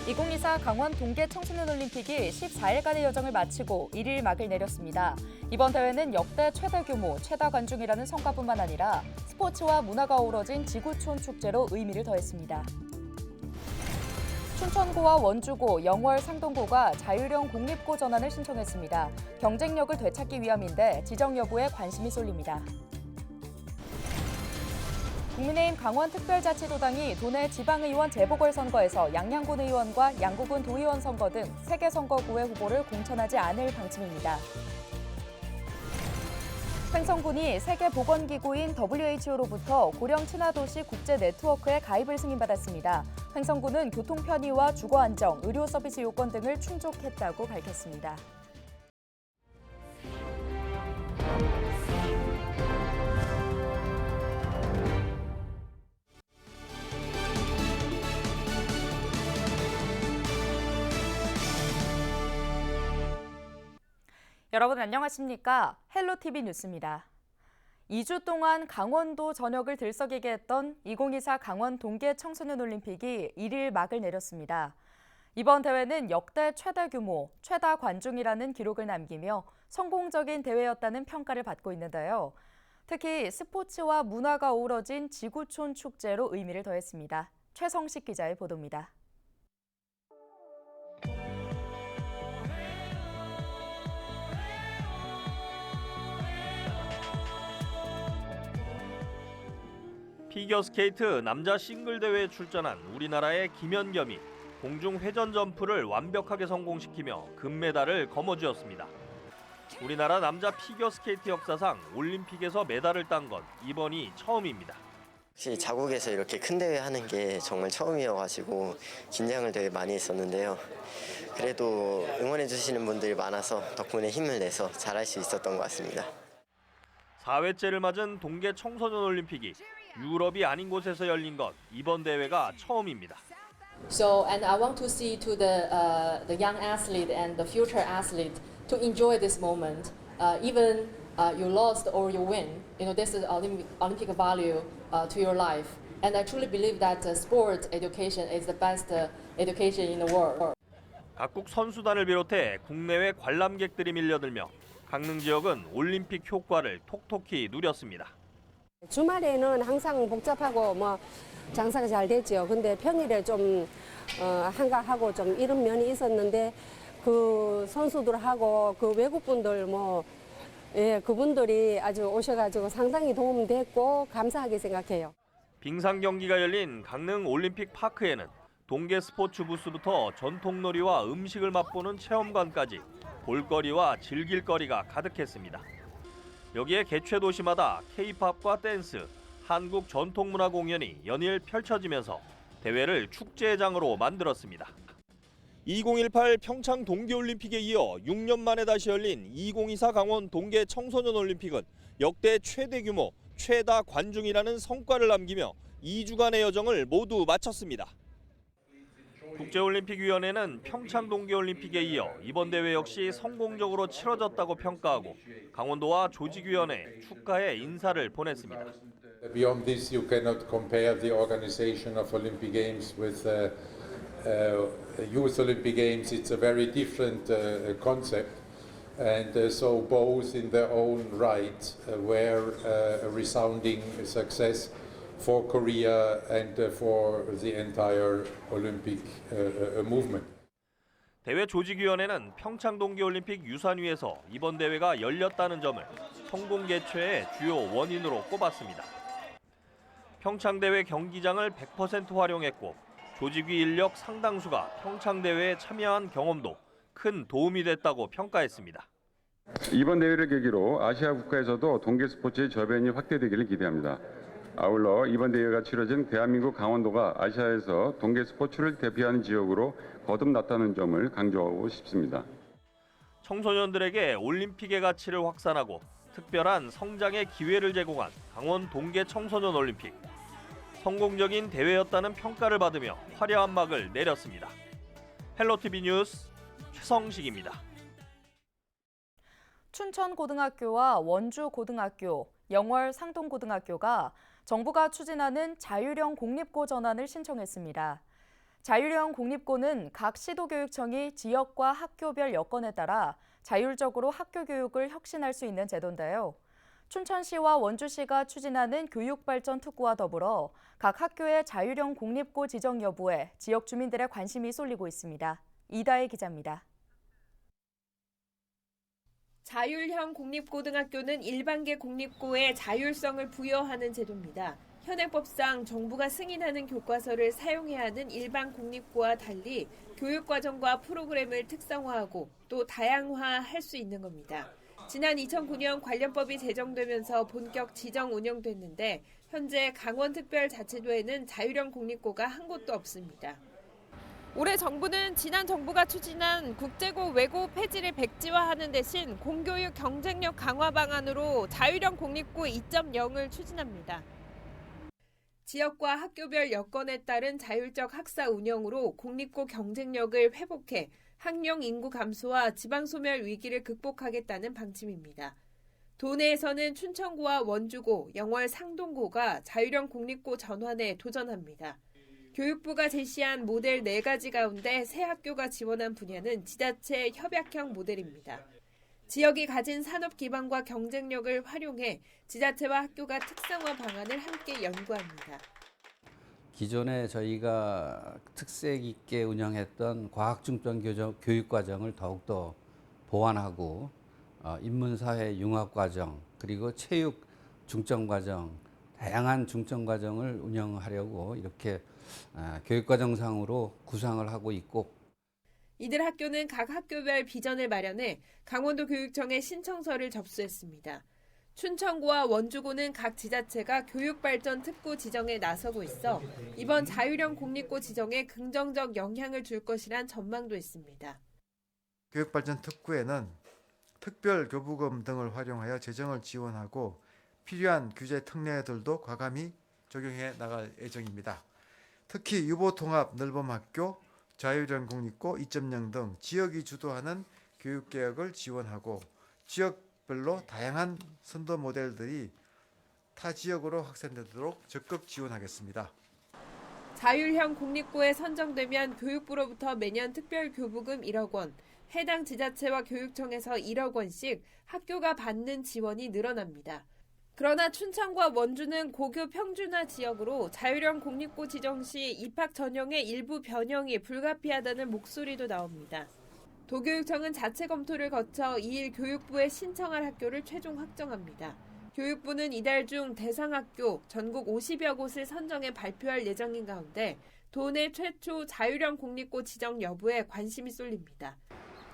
2024 강원 동계 청소년 올림픽이 14일간의 여정을 마치고 1일 막을 내렸습니다. 이번 대회는 역대 최대 규모, 최다 관중이라는 성과뿐만 아니라 스포츠와 문화가 어우러진 지구촌 축제로 의미를 더했습니다. 춘천고와 원주고, 영월, 상동고가 자율형 공립고 전환을 신청했습니다. 경쟁력을 되찾기 위함인데 지정 여부에 관심이 쏠립니다. 국민의힘 강원특별자치도당이 도내 지방의원 재보궐선거에서 양양군 의원과 양구군 도의원 선거 등 3개 선거구의 후보를 공천하지 않을 방침입니다. 횡성군이 세계보건기구인 WHO로부터 고령 친화도시 국제 네트워크에 가입을 승인받았습니다. 횡성군은 교통 편의와 주거 안정, 의료 서비스 요건 등을 충족했다고 밝혔습니다. 여러분 안녕하십니까? 헬로티비 뉴스입니다. 2주 동안 강원도 전역을 들썩이게 했던 2024 강원 동계 청소년 올림픽이 1일 막을 내렸습니다. 이번 대회는 역대 최대 규모, 최다 관중이라는 기록을 남기며 성공적인 대회였다는 평가를 받고 있는데요. 특히 스포츠와 문화가 어우러진 지구촌 축제로 의미를 더했습니다. 최성식 기자의 보도입니다. 피겨스케이트 남자 싱글 대회에 출전한 우리나라의 김연겸이 공중 회전 점프를 완벽하게 성공시키며 금메달을 거머쥐었습니다. 우리나라 남자 피겨스케이트 역사상 올림픽에서 메달을 딴 건 이번이 처음입니다. 혹시 자국에서 이렇게 큰 대회 하는 게 정말 처음이어가지고 긴장을 되게 많이 했었는데요. 그래도 응원해 주시는 분들이 많아서 덕분에 힘을 내서 잘할 수 있었던 것 같습니다. 4회째를 맞은 동계 청소년 올림픽이 유럽이 아닌 곳에서 열린 건 이번 대회가 처음입니다. So, and I want to see to the young athlete and the future athlete to enjoy this moment. Even you lost or you win, this is Olympic value to your life. And I truly believe that sport education is the best education in the world. 각국 선수단을 비롯해 국내외 관람객들이 밀려들며 강릉 지역은 올림픽 효과를 톡톡히 누렸습니다. 주말에는 항상 복잡하고 장사가 잘 됐죠. 근데 평일에 좀 한가하고 좀 이런 면이 있었는데 그 선수들하고 그 외국분들 그분들이 아주 오셔가지고 상당히 도움됐고 감사하게 생각해요. 빙상 경기가 열린 강릉 올림픽 파크에는 동계 스포츠 부스부터 전통놀이와 음식을 맛보는 체험관까지 볼거리와 즐길거리가 가득했습니다. 여기에 개최 도시마다 K-팝과 댄스, 한국 전통문화 공연이 연일 펼쳐지면서 대회를 축제장으로 만들었습니다. 2018 평창 동계올림픽에 이어 6년 만에 다시 열린 2024 강원 동계 청소년 올림픽은 역대 최대 규모, 최다 관중이라는 성과를 남기며 2주간의 여정을 모두 마쳤습니다. 국제올림픽위원회는 평창 동계올림픽에 이어 이번 대회 역시 성공적으로 치러졌다고 평가하고 강원도와 조직위원회 축하의 인사를 보냈습니다. Beyond this, you cannot compare the organization of Olympic Games with Youth Olympic Games. It's a very different concept, and so both in their own right were a resounding success for Korea and for the entire Olympic movement. 대회 조직위원회는 평창 동계올림픽 유산위에서 이번 대회가 열렸다는 점을 성공 개최의 주요 원인으로 꼽았습니다. 평창 대회 경기장을 100% 활용했고 조직위 인력 상당수가 평창 대회에 참여한 경험도 큰 도움이 됐다고 평가했습니다. 이번 대회를 계기로 아시아 국가에서도 동계 스포츠의 저변이 확대되기를 기대합니다. 아울러 이번 대회가 치러진 대한민국 강원도가 아시아에서 동계 스포츠를 대표하는 지역으로 거듭났다는 점을 강조하고 싶습니다. 청소년들에게 올림픽의 가치를 확산하고 특별한 성장의 기회를 제공한 강원 동계 청소년 올림픽. 성공적인 대회였다는 평가를 받으며 화려한 막을 내렸습니다. 헬로티비 뉴스 최성식입니다. 춘천고등학교와 원주고등학교, 영월 상동고등학교가 정부가 추진하는 자율형 공립고 전환을 신청했습니다. 자율형 공립고는 각 시도교육청이 지역과 학교별 여건에 따라 자율적으로 학교 교육을 혁신할 수 있는 제도인데요. 춘천시와 원주시가 추진하는 교육발전 특구와 더불어 각 학교의 자율형 공립고 지정 여부에 지역 주민들의 관심이 쏠리고 있습니다. 이다혜 기자입니다. 자율형 공립고등학교는 일반계 공립고에 자율성을 부여하는 제도입니다. 현행법상 정부가 승인하는 교과서를 사용해야 하는 일반 공립고와 달리 교육과정과 프로그램을 특성화하고 또 다양화할 수 있는 겁니다. 지난 2009년 관련법이 제정되면서 본격 지정 운영됐는데 현재 강원특별자치도에는 자율형 공립고가 한 곳도 없습니다. 올해 정부는 지난 정부가 추진한 국제고 외고 폐지를 백지화하는 대신 공교육 경쟁력 강화 방안으로 자율형 공립고 2.0을 추진합니다. 지역과 학교별 여건에 따른 자율적 학사 운영으로 공립고 경쟁력을 회복해 학령 인구 감소와 지방 소멸 위기를 극복하겠다는 방침입니다. 도내에서는 춘천고와 원주고, 영월 상동고가 자율형 공립고 전환에 도전합니다. 교육부가 제시한 모델 4가지 가운데 새 학교가 지원한 분야는 지자체 협약형 모델입니다. 지역이 가진 산업 기반과 경쟁력을 활용해 지자체와 학교가 특성화 방안을 함께 연구합니다. 기존에 저희가 특색 있게 운영했던 과학중점 교육과정을 더욱더 보완하고 인문사회 융합과정 그리고 체육 중점과정 다양한 중점과정을 운영하려고 이렇게 교육과정상으로 구상을 하고 있고 이들 학교는 각 학교별 비전을 마련해 강원도 교육청에 신청서를 접수했습니다. 춘천고와 원주고는 각 지자체가 교육발전 특구 지정에 나서고 있어 이번 자율형 공립고 지정에 긍정적 영향을 줄 것이란 전망도 있습니다. 교육발전 특구에는 특별 교부금 등을 활용하여 재정을 지원하고 필요한 규제 특례들도 과감히 적용해 나갈 예정입니다. 특히 유보통합 늘봄학교, 자율형 공립고 2.0 등 지역이 주도하는 교육개혁을 지원하고 지역별로 다양한 선도 모델들이 타 지역으로 확산되도록 적극 지원하겠습니다. 자율형 공립고에 선정되면 교육부로부터 매년 특별 교부금 1억 원, 해당 지자체와 교육청에서 1억 원씩 학교가 받는 지원이 늘어납니다. 그러나 춘천과 원주는 고교 평준화 지역으로 자율형 공립고 지정 시 입학 전형의 일부 변형이 불가피하다는 목소리도 나옵니다. 도교육청은 자체 검토를 거쳐 2일 교육부에 신청할 학교를 최종 확정합니다. 교육부는 이달 중 대상 학교 전국 50여 곳을 선정해 발표할 예정인 가운데 도내 최초 자율형 공립고 지정 여부에 관심이 쏠립니다.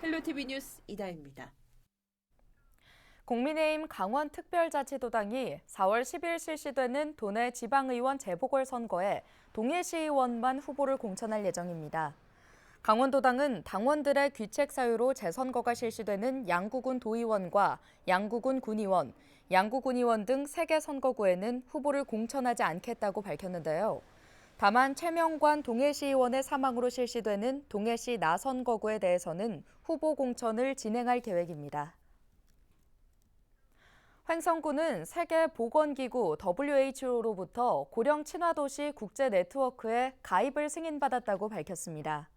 헬로티비 뉴스 이다혜입니다. 국민의힘 강원특별자치도당이 4월 10일 실시되는 도내 지방의원 재보궐선거에 동해시의원만 후보를 공천할 예정입니다. 강원도당은 당원들의 귀책 사유로 재선거가 실시되는 양구군 도의원과 양구군 군의원, 양구군의원 등 3개 선거구에는 후보를 공천하지 않겠다고 밝혔는데요. 다만 최명관 동해시의원의 사망으로 실시되는 동해시 나선거구에 대해서는 후보 공천을 진행할 계획입니다. 횡성군은 세계보건기구 WHO로부터 고령 친화도시 국제 네트워크에 가입을 승인받았다고 밝혔습니다.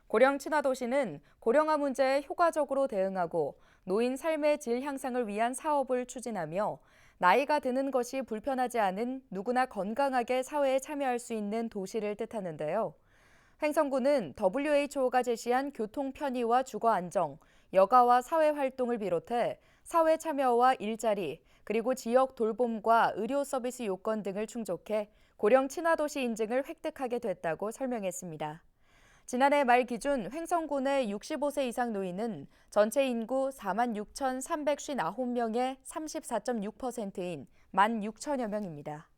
고령 친화도시는 고령화 문제에 효과적으로 대응하고 노인 삶의 질 향상을 위한 사업을 추진하며 나이가 드는 것이 불편하지 않은 누구나 건강하게 사회에 참여할 수 있는 도시를 뜻하는데요. 횡성군은 WHO가 제시한 교통 편의와 주거 안정, 여가와 사회 활동을 비롯해 사회 참여와 일자리, 그리고 지역 돌봄과 의료 서비스 요건 등을 충족해 고령 친화도시 인증을 획득하게 됐다고 설명했습니다. 지난해 말 기준 횡성군의 65세 이상 노인은 전체 인구 46,359명의 34.6%인 16,000여 명입니다.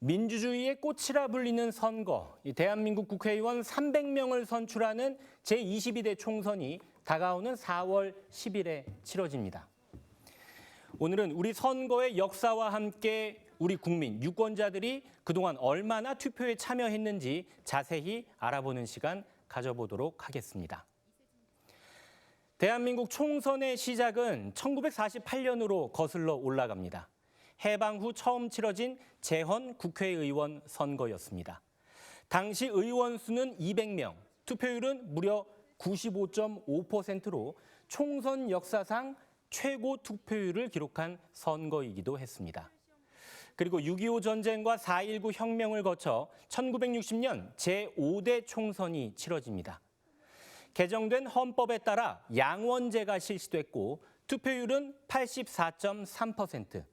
민주주의의 꽃이라 불리는 선거, 대한민국 국회의원 300명을 선출하는 제22대 총선이 다가오는 4월 10일에 치러집니다. 오늘은 우리 선거의 역사와 함께 우리 국민, 유권자들이 그동안 얼마나 투표에 참여했는지 자세히 알아보는 시간 가져보도록 하겠습니다. 대한민국 총선의 시작은 1948년으로 거슬러 올라갑니다. 해방 후 처음 치러진 재헌 국회의원 선거였습니다. 당시 의원 수는 200명, 투표율은 무려 95.5%로 총선 역사상 최고 투표율을 기록한 선거이기도 했습니다. 그리고 6.25 전쟁과 4.19 혁명을 거쳐 1960년 제5대 총선이 치러집니다. 개정된 헌법에 따라 양원제가 실시됐고 투표율은 84.3%.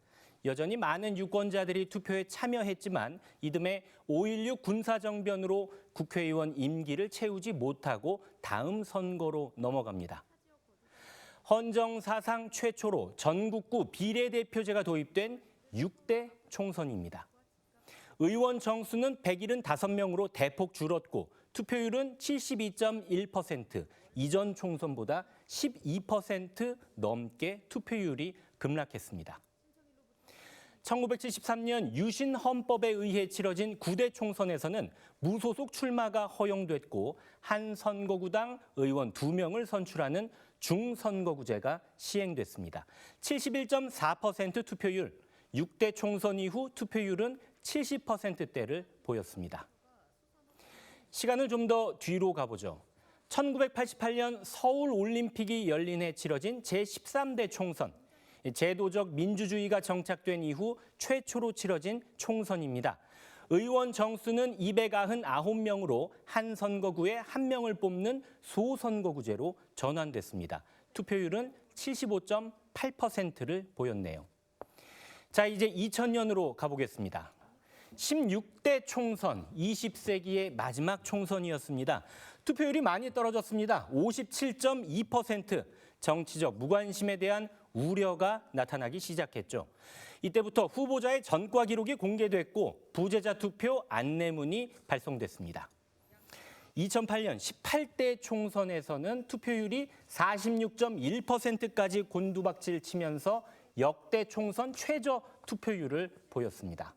여전히 많은 유권자들이 투표에 참여했지만 이듬해 5.16 군사정변으로 국회의원 임기를 채우지 못하고 다음 선거로 넘어갑니다. 헌정 사상 최초로 전국구 비례대표제가 도입된 6대 총선입니다. 의원 정수는 175명으로 대폭 줄었고 투표율은 72.1%, 이전 총선보다 12% 넘게 투표율이 급락했습니다. 1973년 유신 헌법에 의해 치러진 9대 총선에서는 무소속 출마가 허용됐고 한 선거구당 의원 2명을 선출하는 중선거구제가 시행됐습니다. 71.4% 투표율, 6대 총선 이후 투표율은 70%대를 보였습니다. 시간을 좀 더 뒤로 가보죠. 1988년 서울올림픽이 열린 해 치러진 제13대 총선. 제도적 민주주의가 정착된 이후 최초로 치러진 총선입니다. 의원 정수는 299명으로 한 선거구에 1명을 뽑는 소선거구제로 전환됐습니다. 투표율은 75.8%를 보였네요. 자, 이제 2000년으로 가보겠습니다. 16대 총선, 20세기의 마지막 총선이었습니다. 투표율이 많이 떨어졌습니다. 57.2%. 정치적 무관심에 대한 우려가 나타나기 시작했죠. 이때부터 후보자의 전과 기록이 공개됐고 부재자 투표 안내문이 발송됐습니다. 2008년 18대 총선에서는 투표율이 46.1%까지 곤두박질 치면서 역대 총선 최저 투표율을 보였습니다.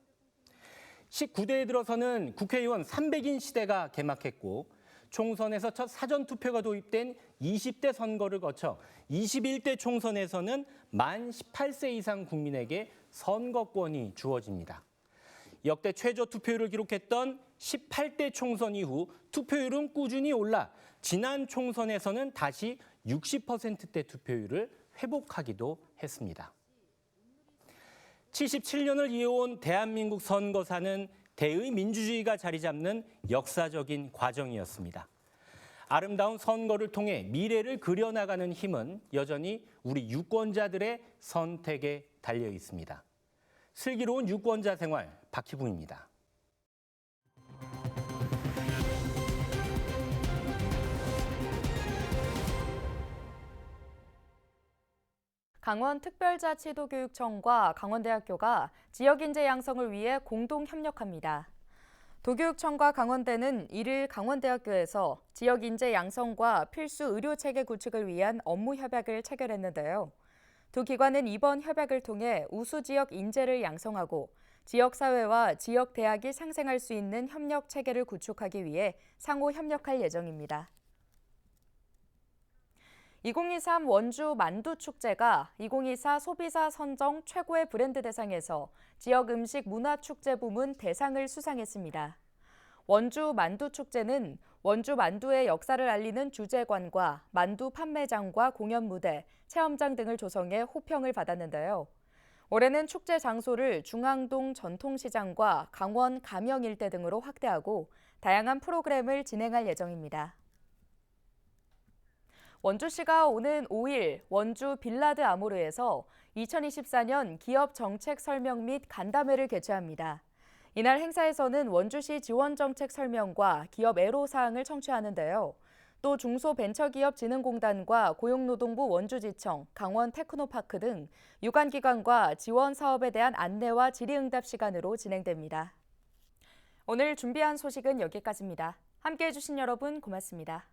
19대에 들어서는 국회의원 300인 시대가 개막했고 총선에서 첫 사전투표가 도입된 20대 선거를 거쳐 21대 총선에서는 만 18세 이상 국민에게 선거권이 주어집니다. 역대 최저 투표율을 기록했던 18대 총선 이후 투표율은 꾸준히 올라 지난 총선에서는 다시 60%대 투표율을 회복하기도 했습니다. 77년을 이어온 대한민국 선거사는 대의 민주주의가 자리 잡는 역사적인 과정이었습니다. 아름다운 선거를 통해 미래를 그려나가는 힘은 여전히 우리 유권자들의 선택에 달려 있습니다. 슬기로운 유권자 생활 박희붕입니다. 강원특별자치도교육청과 강원대학교가 지역인재 양성을 위해 공동 협력합니다. 도교육청과 강원대는 1일 강원대학교에서 지역인재 양성과 필수 의료체계 구축을 위한 업무 협약을 체결했는데요. 두 기관은 이번 협약을 통해 우수 지역 인재를 양성하고 지역사회와 지역대학이 상생할 수 있는 협력 체계를 구축하기 위해 상호 협력할 예정입니다. 2023 원주 만두축제가 2024 소비자 선정 최고의 브랜드 대상에서 지역 음식 문화축제 부문 대상을 수상했습니다. 원주 만두축제는 원주 만두의 역사를 알리는 주제관과 만두 판매장과 공연 무대, 체험장 등을 조성해 호평을 받았는데요. 올해는 축제 장소를 중앙동 전통시장과 강원 감영 일대 등으로 확대하고 다양한 프로그램을 진행할 예정입니다. 원주시가 오는 5일 원주 빌라드 아모르에서 2024년 기업 정책 설명 및 간담회를 개최합니다. 이날 행사에서는 원주시 지원 정책 설명과 기업 애로사항을 청취하는데요. 또 중소벤처기업진흥공단과 고용노동부 원주지청, 강원 테크노파크 등 유관기관과 지원 사업에 대한 안내와 질의응답 시간으로 진행됩니다. 오늘 준비한 소식은 여기까지입니다. 함께해 주신 여러분 고맙습니다.